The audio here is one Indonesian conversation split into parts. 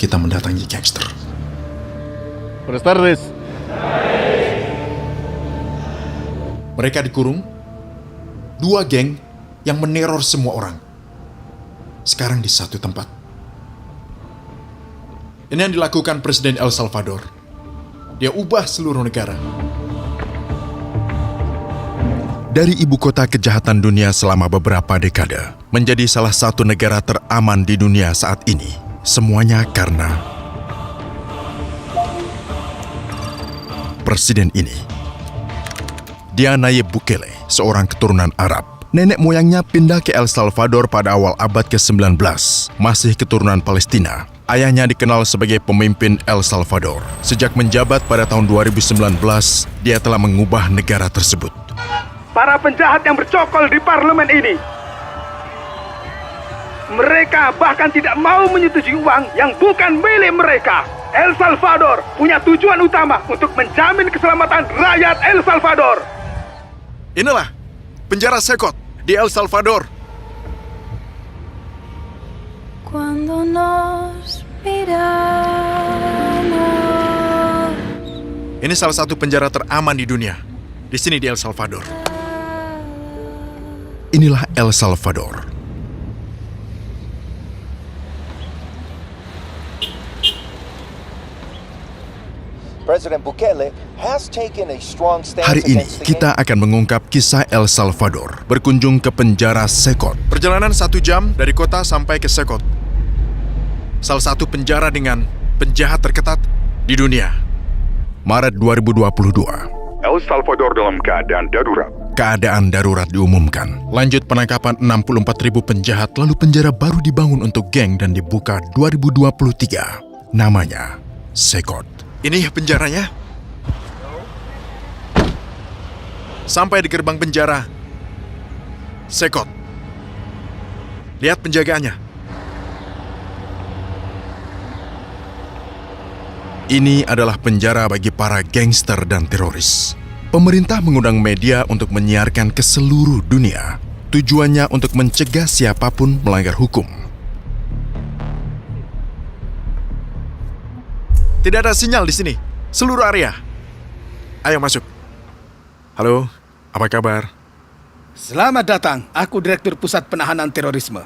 kita mendatangi gangster. Buenas tardes. Mereka dikurung, dua geng yang meneror semua orang. Sekarang di satu tempat. Ini yang dilakukan Presiden El Salvador. Dia ubah seluruh negara. Dari ibu kota kejahatan dunia selama beberapa dekade, menjadi salah satu negara teraman di dunia saat ini. Semuanya karena Presiden ini. Dia Nayib Bukele, seorang keturunan Arab. Nenek moyangnya pindah ke El Salvador pada awal abad ke-19, masih keturunan Palestina. Ayahnya dikenal sebagai pemimpin El Salvador. Sejak menjabat pada tahun 2019, dia telah mengubah negara tersebut. Para penjahat yang bercokol di parlemen ini, mereka bahkan tidak mau menyetujui uang yang bukan milik mereka. El Salvador punya tujuan utama untuk menjamin keselamatan rakyat El Salvador. Inilah penjara Sekot di El Salvador. Cuando nos miramos. Ini salah satu penjara teraman di dunia. Di sini di El Salvador. Inilah El Salvador. President Bukele has taken a strong stance Hari ini against the kita akan mengungkap kisah El Salvador berkunjung ke penjara Sekot. Perjalanan 1 jam dari kota sampai ke Sekot. Salah satu penjara dengan penjahat terketat di dunia. Maret 2022. El Salvador dalam keadaan darurat. Keadaan darurat diumumkan. Lanjut penangkapan 64.000 penjahat, lalu penjara baru dibangun untuk geng dan dibuka 2023. Namanya Sekot. Ini penjaranya. Sampai di gerbang penjara Sekot. Lihat penjagaannya. Ini adalah penjara bagi para gangster dan teroris. Pemerintah mengundang media untuk menyiarkan ke seluruh dunia. Tujuannya untuk mencegah siapapun melanggar hukum. Tidak ada sinyal di sini. Seluruh area. Ayo masuk. Halo, apa kabar? Selamat datang, aku Direktur Pusat Penahanan Terorisme.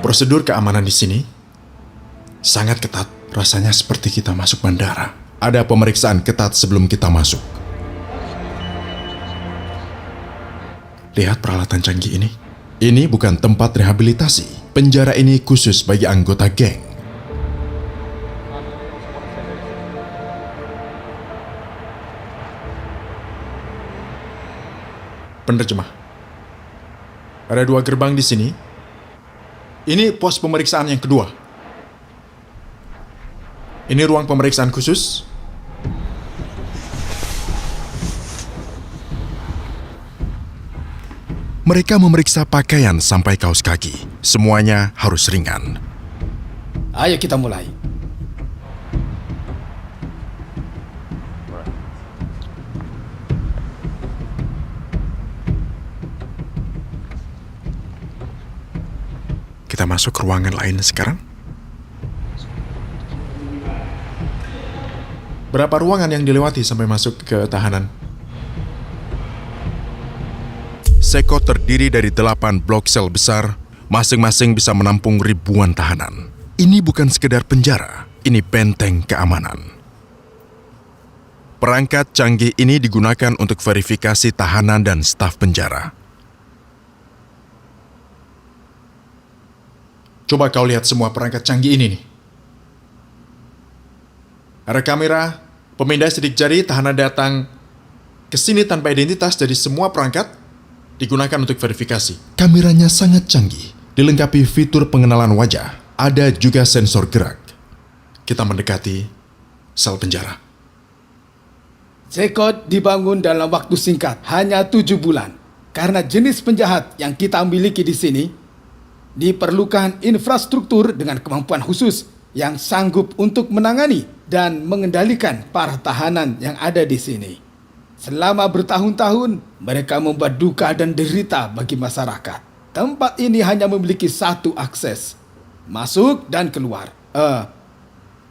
Prosedur keamanan di sini sangat ketat. Rasanya seperti kita masuk bandara. Ada pemeriksaan ketat sebelum kita masuk. Lihat peralatan canggih ini. Ini bukan tempat rehabilitasi. Penjara ini khusus bagi anggota geng. Penerjemah. Ada 2 gerbang di sini. Ini pos pemeriksaan yang kedua. Ini ruang pemeriksaan khusus. Mereka memeriksa pakaian sampai kaos kaki. Semuanya harus ringan. Ayo kita mulai. Kita masuk ke ruangan lain sekarang. Berapa ruangan yang dilewati sampai masuk ke tahanan? Sekot terdiri dari 8 blok sel besar, masing-masing bisa menampung ribuan tahanan. Ini bukan sekedar penjara, ini benteng keamanan. Perangkat canggih ini digunakan untuk verifikasi tahanan dan staf penjara. Coba kau lihat semua perangkat canggih ini nih. Ada kamera, pemindai sidik jari, tahanan datang ke sini tanpa identitas, jadi semua perangkat digunakan untuk verifikasi. Kameranya sangat canggih, dilengkapi fitur pengenalan wajah. Ada juga sensor gerak. Kita mendekati sel penjara. Sekot dibangun dalam waktu singkat, hanya 7 bulan. Karena jenis penjahat yang kita miliki di sini, diperlukan infrastruktur dengan kemampuan khusus yang sanggup untuk menangani dan mengendalikan para tahanan yang ada di sini. Selama bertahun-tahun, mereka membuat duka dan derita bagi masyarakat. tempat ini hanya memiliki satu akses, masuk dan keluar.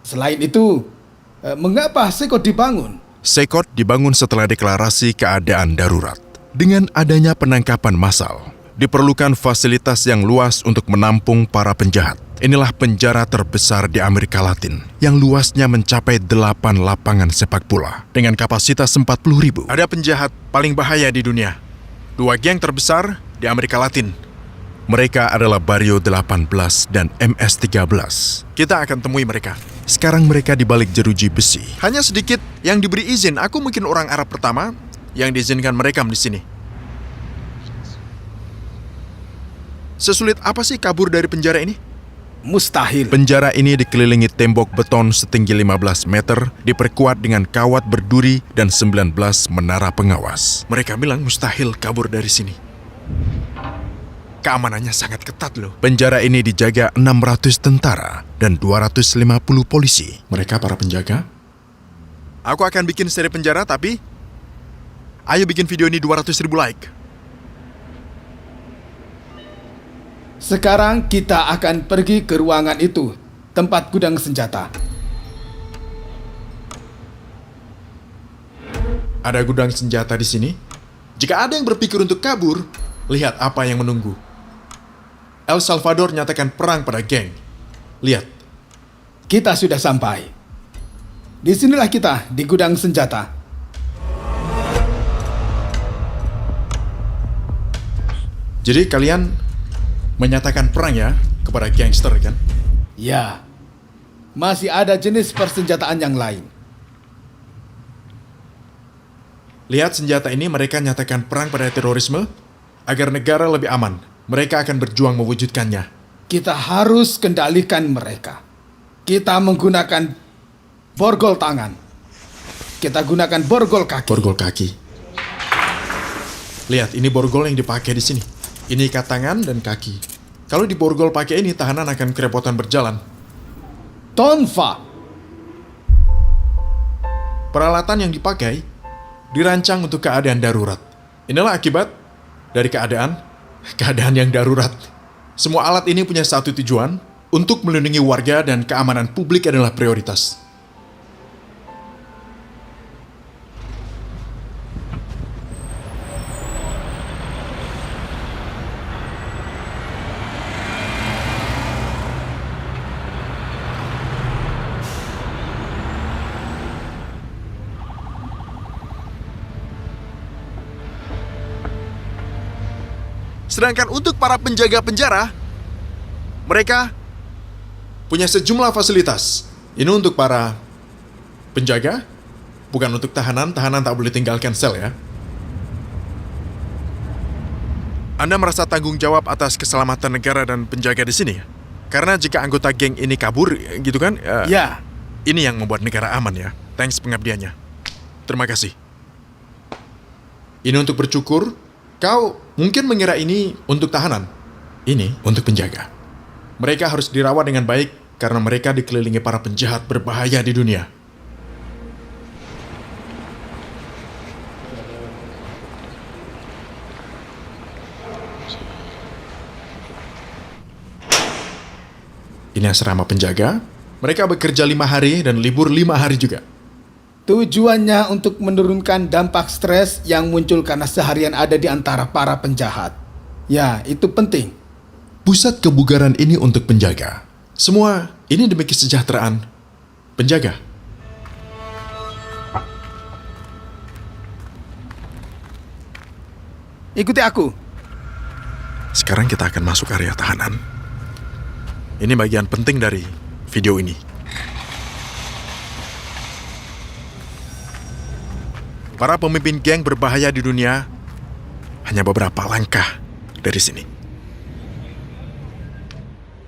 Selain itu, mengapa Sekot dibangun? Sekot dibangun setelah deklarasi keadaan darurat. Dengan adanya penangkapan massal, diperlukan fasilitas yang luas untuk menampung para penjahat. Inilah penjara terbesar di Amerika Latin yang luasnya mencapai 8 lapangan sepak bola dengan kapasitas 40.000. Ada penjahat paling bahaya di dunia. 2 geng terbesar di Amerika Latin. Mereka adalah Barrio 18 dan MS-13. Kita akan temui mereka. Sekarang mereka di balik jeruji besi. Hanya sedikit yang diberi izin. Aku mungkin orang Arab pertama yang diizinkan merekam di sini. Sesulit apa sih kabur dari penjara ini? Mustahil. Penjara ini dikelilingi tembok beton setinggi 15 meter, diperkuat dengan kawat berduri dan 19 menara pengawas. Mereka bilang mustahil kabur dari sini. Keamanannya sangat ketat loh. Penjara ini dijaga 600 tentara dan 250 polisi. Mereka para penjaga? Aku akan bikin seri penjara, tapi ayo bikin video ini 200.000 like. Sekarang kita akan pergi ke ruangan itu, tempat gudang senjata. Ada gudang senjata di sini. Jika ada yang berpikir untuk kabur, lihat apa yang menunggu. El Salvador nyatakan perang pada geng. Lihat. Kita sudah sampai. Disinilah kita, di gudang senjata. Jadi kalian menyatakan perang ya kepada gangster kan? Ya, masih ada jenis persenjataan yang lain. Lihat senjata ini, mereka nyatakan perang pada terorisme agar negara lebih aman. Mereka akan berjuang mewujudkannya. Kita harus kendalikan mereka. Kita menggunakan borgol tangan. Kita gunakan borgol kaki. Borgol kaki. Lihat, ini borgol yang dipakai di sini. Ini ikat tangan dan kaki. Kalau diborgol pakai ini, tahanan akan kerepotan berjalan. Tonfa. Peralatan yang dipakai dirancang untuk keadaan darurat. Inilah akibat dari keadaan yang darurat. Semua alat ini punya satu tujuan, untuk melindungi warga dan keamanan publik adalah prioritas. Sedangkan untuk para penjaga penjara, mereka punya sejumlah fasilitas. Ini untuk para penjaga, bukan untuk tahanan. Tahanan tak boleh tinggalkan sel ya. Anda merasa tanggung jawab atas keselamatan negara dan penjaga di sini ya? Karena jika anggota geng ini kabur, gitu kan? Ya. Ini yang membuat negara aman ya. Thanks pengabdiannya. Terima kasih. Ini untuk bercukur. Kau mungkin mengira ini untuk tahanan. Ini untuk penjaga. Mereka harus dirawat dengan baik karena mereka dikelilingi para penjahat berbahaya di dunia. Ini asrama penjaga. Mereka bekerja 5 hari dan libur 5 hari juga. Tujuannya untuk menurunkan dampak stres yang muncul karena seharian ada di antara para penjahat. Ya, itu penting. Pusat kebugaran ini untuk penjaga. Semua ini demi kesejahteraan penjaga. Ikuti aku. Sekarang kita akan masuk area tahanan. Ini bagian penting dari video ini. Para pemimpin geng berbahaya di dunia hanya beberapa langkah dari sini.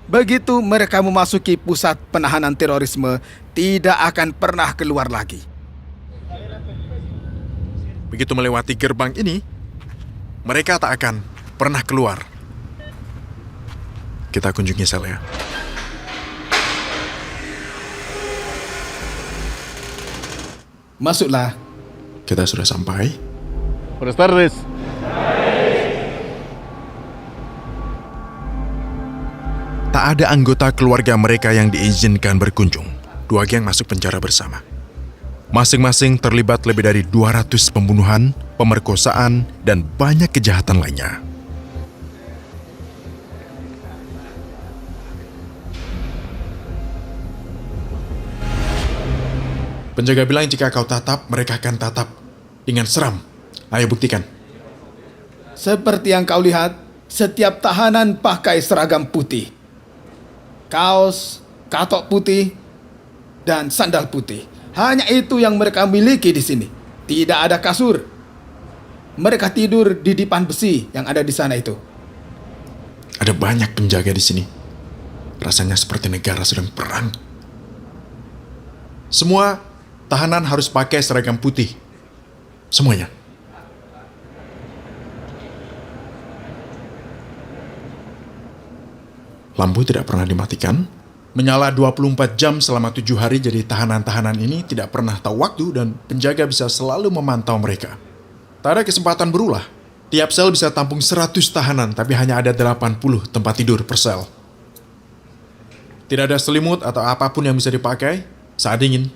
Begitu mereka memasuki pusat penahanan terorisme, tidak akan pernah keluar lagi. Begitu melewati gerbang ini, mereka tak akan pernah keluar. Kita kunjungi sel ya. Masuklah. Kita sudah sampai. Buenas tardes. Tak ada anggota keluarga mereka yang diizinkan berkunjung. 2 geng masuk penjara bersama. Masing-masing terlibat lebih dari 200 pembunuhan, pemerkosaan, dan banyak kejahatan lainnya. Penjaga bilang jika kau tatap, mereka akan tatap dengan seram. Ayo buktikan. Seperti yang kau lihat, setiap tahanan pakai seragam putih. Kaos, katok putih, dan sandal putih. Hanya itu yang mereka miliki di sini. Tidak ada kasur. Mereka tidur di dipan besi yang ada di sana itu. Ada banyak penjaga di sini. Rasanya seperti negara sedang perang. Semua tahanan harus pakai seragam putih. Semuanya. Lampu tidak pernah dimatikan. Menyala 24 jam selama 7 hari, jadi tahanan-tahanan ini tidak pernah tahu waktu dan penjaga bisa selalu memantau mereka. Tak ada kesempatan berulah. Tiap sel bisa tampung 100 tahanan, tapi hanya ada 80 tempat tidur per sel. Tidak ada selimut atau apapun yang bisa dipakai saat dingin.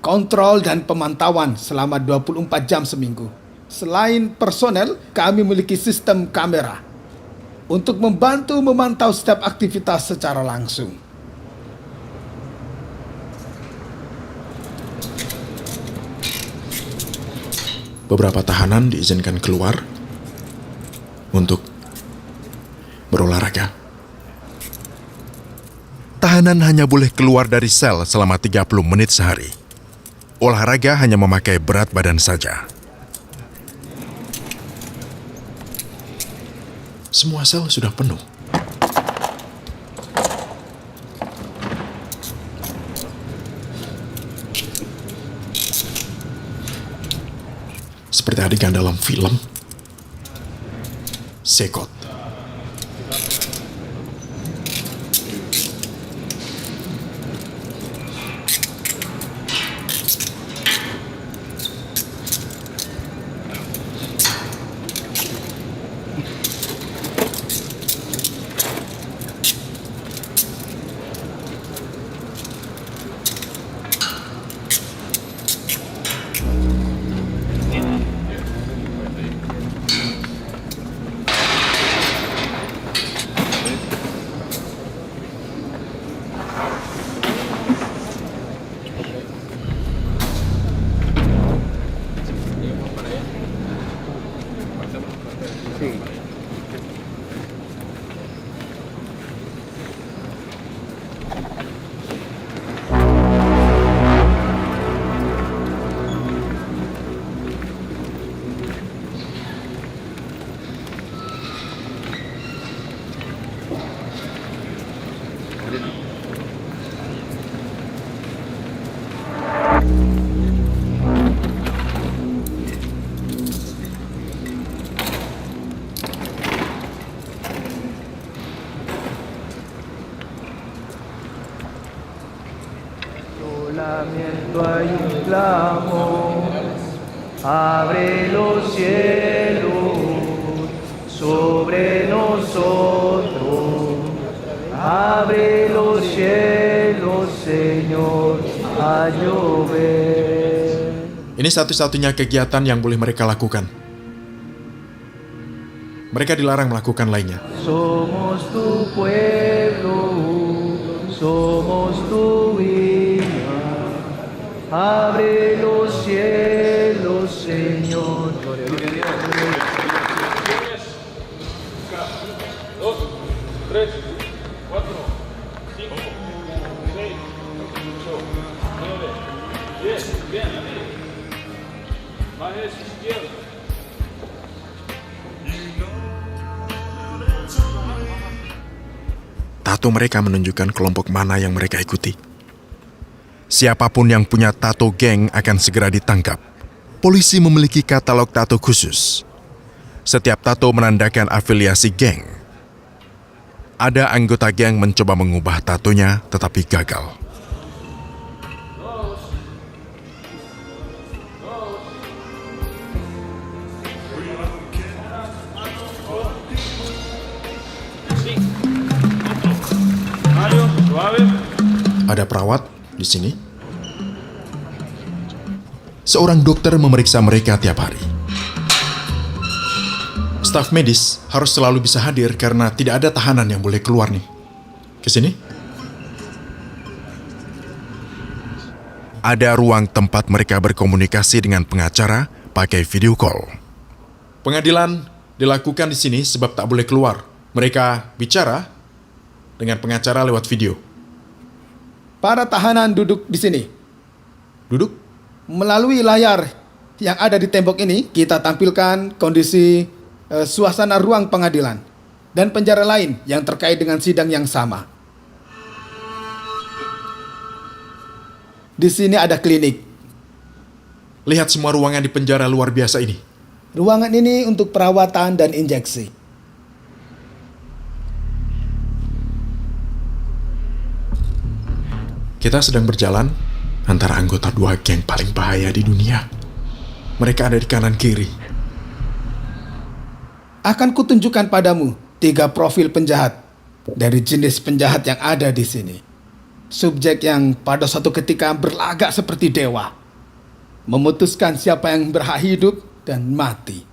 Kontrol dan pemantauan selama 24 jam seminggu. Selain personel, kami memiliki sistem kamera untuk membantu memantau setiap aktivitas secara langsung. Beberapa tahanan diizinkan keluar untuk berolahraga. Tahanan hanya boleh keluar dari sel selama 30 menit sehari. Olahraga hanya memakai berat badan saja. Semua sel sudah penuh. Seperti adegan dalam film Sekot. Solamente hay un clamor, abre los cielos sobre nosotros, abre los cielos, Señor, a llover. Ini satu-satunya kegiatan yang boleh mereka lakukan. Mereka dilarang melakukan lainnya. Somos tu pueblo, somos tu hija, abre los cielos, Señor. Tato mereka menunjukkan kelompok mana yang mereka ikuti. Siapapun yang punya tato geng akan segera ditangkap. Polisi memiliki katalog tato khusus. Setiap tato menandakan afiliasi geng. Ada anggota geng mencoba mengubah tatonya tetapi gagal. Ada perawat di sini. Seorang dokter memeriksa mereka tiap hari. Staf medis harus selalu bisa hadir karena tidak ada tahanan yang boleh keluar nih. Ke sini. Ada ruang tempat mereka berkomunikasi dengan pengacara pakai video call. Pengadilan dilakukan di sini sebab tak boleh keluar. Mereka bicara dengan pengacara lewat video. Para tahanan duduk di sini. Duduk. Melalui layar yang ada di tembok ini, kita tampilkan kondisi suasana ruang pengadilan dan penjara lain yang terkait dengan sidang yang sama. Di sini ada klinik. Lihat semua ruangan di penjara luar biasa ini. Ruangan ini untuk perawatan dan injeksi. Kita sedang berjalan antara anggota dua geng paling bahaya di dunia. Mereka ada di kanan kiri. Akan kutunjukkan padamu 3 profil penjahat dari jenis penjahat yang ada di sini. Subjek yang pada suatu ketika berlagak seperti dewa, memutuskan siapa yang berhak hidup dan mati.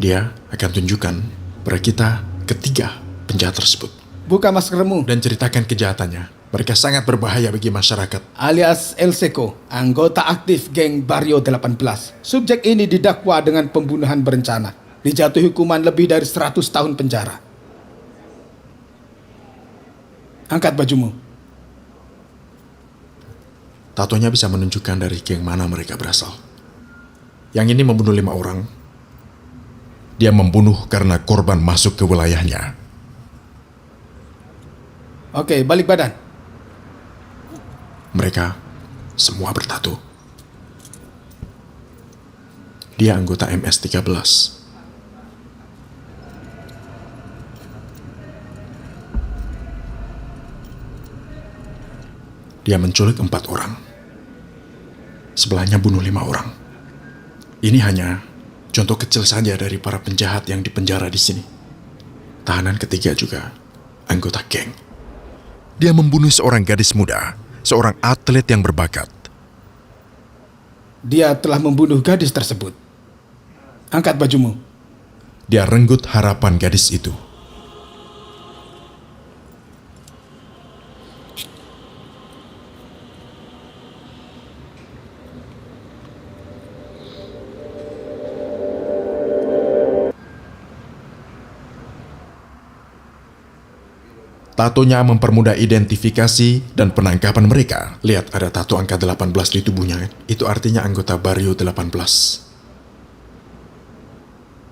Dia akan tunjukkan pada kita ketiga penjahat tersebut. Buka maskermu. Dan ceritakan kejahatannya. Mereka sangat berbahaya bagi masyarakat. Alias El Seco, anggota aktif geng Barrio 18. Subjek ini didakwa dengan pembunuhan berencana. Dijatuhi hukuman lebih dari 100 tahun penjara. Angkat bajumu. Tatonya bisa menunjukkan dari geng mana mereka berasal. Yang ini membunuh 5 orang. Dia membunuh karena korban masuk ke wilayahnya. Oke, balik badan. Mereka semua bertato. Dia anggota MS-13. Dia menculik 4 orang. Sebelahnya bunuh 5 orang. Ini hanya contoh kecil saja dari para penjahat yang dipenjara di sini. Tahanan ketiga juga anggota geng. Dia membunuh seorang gadis muda, seorang atlet yang berbakat. Dia telah membunuh gadis tersebut. Angkat bajumu. Dia renggut harapan gadis itu. Tatonya mempermudah identifikasi dan penangkapan mereka. Lihat, ada tato angka 18 di tubuhnya. Itu artinya anggota Barrio 18.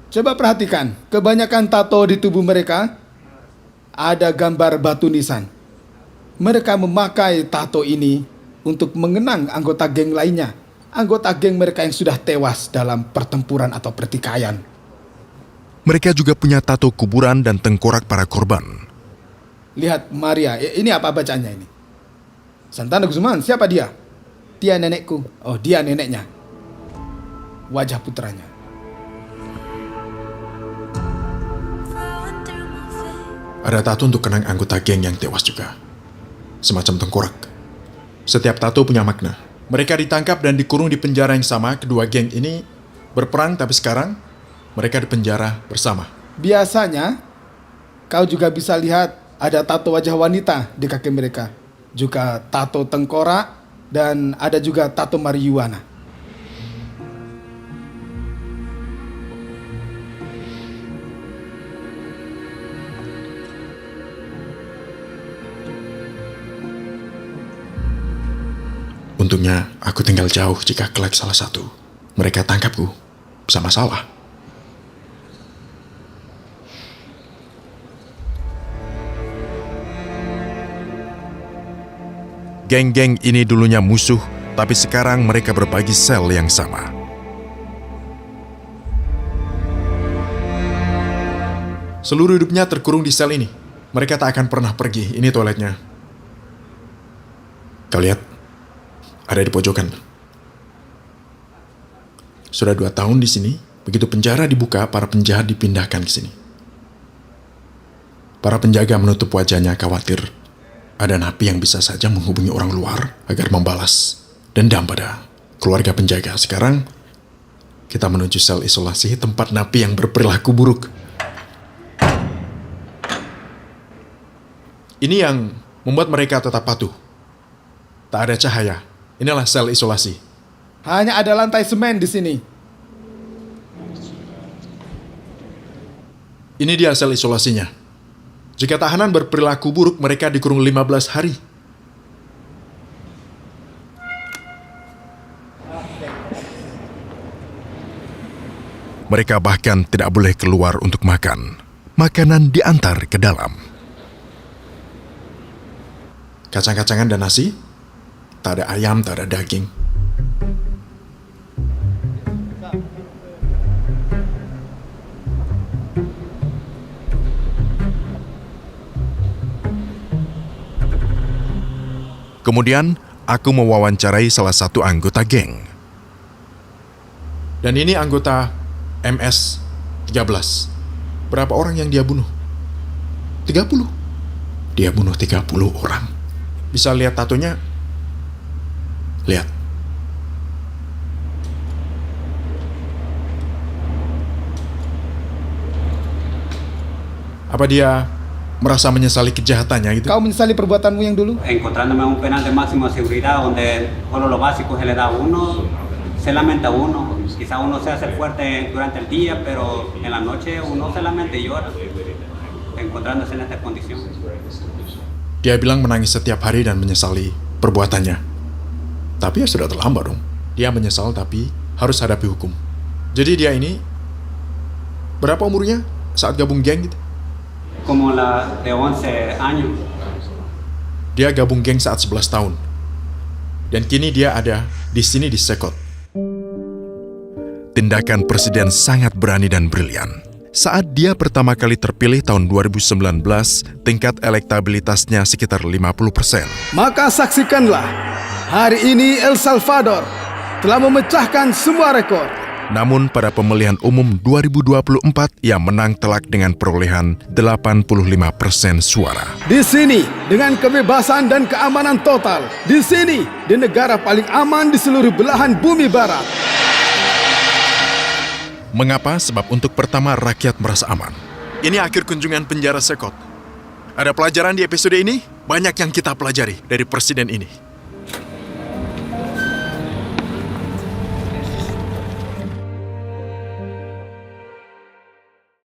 Coba perhatikan, kebanyakan tato di tubuh mereka ada gambar batu nisan. Mereka memakai tato ini untuk mengenang anggota geng lainnya. Anggota geng mereka yang sudah tewas dalam pertempuran atau pertikaian. Mereka juga punya tato kuburan dan tengkorak para korban. Lihat Maria, ini apa bacaannya ini? Santana Guzman, siapa dia? Dia nenekku. Oh, dia neneknya. Wajah putranya. Ada tato untuk kenang anggota geng yang tewas juga. Semacam tengkorak. Setiap tato punya makna. Mereka ditangkap dan dikurung di penjara yang sama. Kedua geng ini berperang, tapi sekarang mereka di penjara bersama. Biasanya, kau juga bisa lihat ada tato wajah wanita di kaki mereka. Juga tato tengkorak dan ada juga tato marijuana. Untungnya aku tinggal jauh jika kelak salah satu mereka tangkapku bisa masalah. Geng-geng ini dulunya musuh, tapi sekarang mereka berbagi sel yang sama. Seluruh hidupnya terkurung di sel ini. Mereka tak akan pernah pergi. Ini toiletnya. Kau lihat, ada di pojokan. Sudah 2 tahun di sini. Begitu penjara dibuka, para penjahat dipindahkan ke sini. Para penjaga menutup wajahnya khawatir ada napi yang bisa saja menghubungi orang luar agar membalas dendam pada keluarga penjaga. Sekarang kita menuju sel isolasi tempat napi yang berperilaku buruk. Ini yang membuat mereka tetap patuh. Tak ada cahaya. Inilah sel isolasi. Hanya ada lantai semen di sini. Ini dia sel isolasinya. Jika tahanan berperilaku buruk, mereka dikurung 15 hari. Mereka bahkan tidak boleh keluar untuk makan. Makanan diantar ke dalam. Kacang-kacangan dan nasi. Tak ada ayam, tak ada daging. Kemudian, aku mewawancarai salah satu anggota geng. Dan ini anggota MS-13. Berapa orang yang dia bunuh? 30. Dia bunuh 30 orang. Bisa lihat tatonya? Lihat. Apa dia merasa menyesali kejahatannya gitu? Kau menyesali perbuatanmu yang dulu? Encontrándome un penal de máxima seguridad donde solo lo básico se le da a uno, se lamenta uno, quizá uno se hace fuerte durante el día, pero en la noche uno se lamenta y llora, encontrándose en esta condición. Dia bilang menangis setiap hari dan menyesali perbuatannya. Tapi ya sudah terlambat dong. Dia menyesal tapi harus hadapi hukum. Jadi dia ini berapa umurnya saat gabung geng gitu? Como la de 11 años. Dia gabung geng saat 11 tahun. Dan kini dia ada di sini di Sekot. Tindakan presiden sangat berani dan brilian. Saat dia pertama kali terpilih tahun 2019, tingkat elektabilitasnya sekitar 50%. Maka saksikanlah, hari ini El Salvador telah memecahkan semua rekor. Namun pada pemilihan umum 2024, ia menang telak dengan perolehan 85% suara. Di sini, dengan kebebasan dan keamanan total. Di sini, di negara paling aman di seluruh belahan bumi barat. Mengapa? Sebab untuk pertama rakyat merasa aman. Ini akhir kunjungan penjara Sekot. Ada pelajaran di episode ini? Banyak yang kita pelajari dari presiden ini.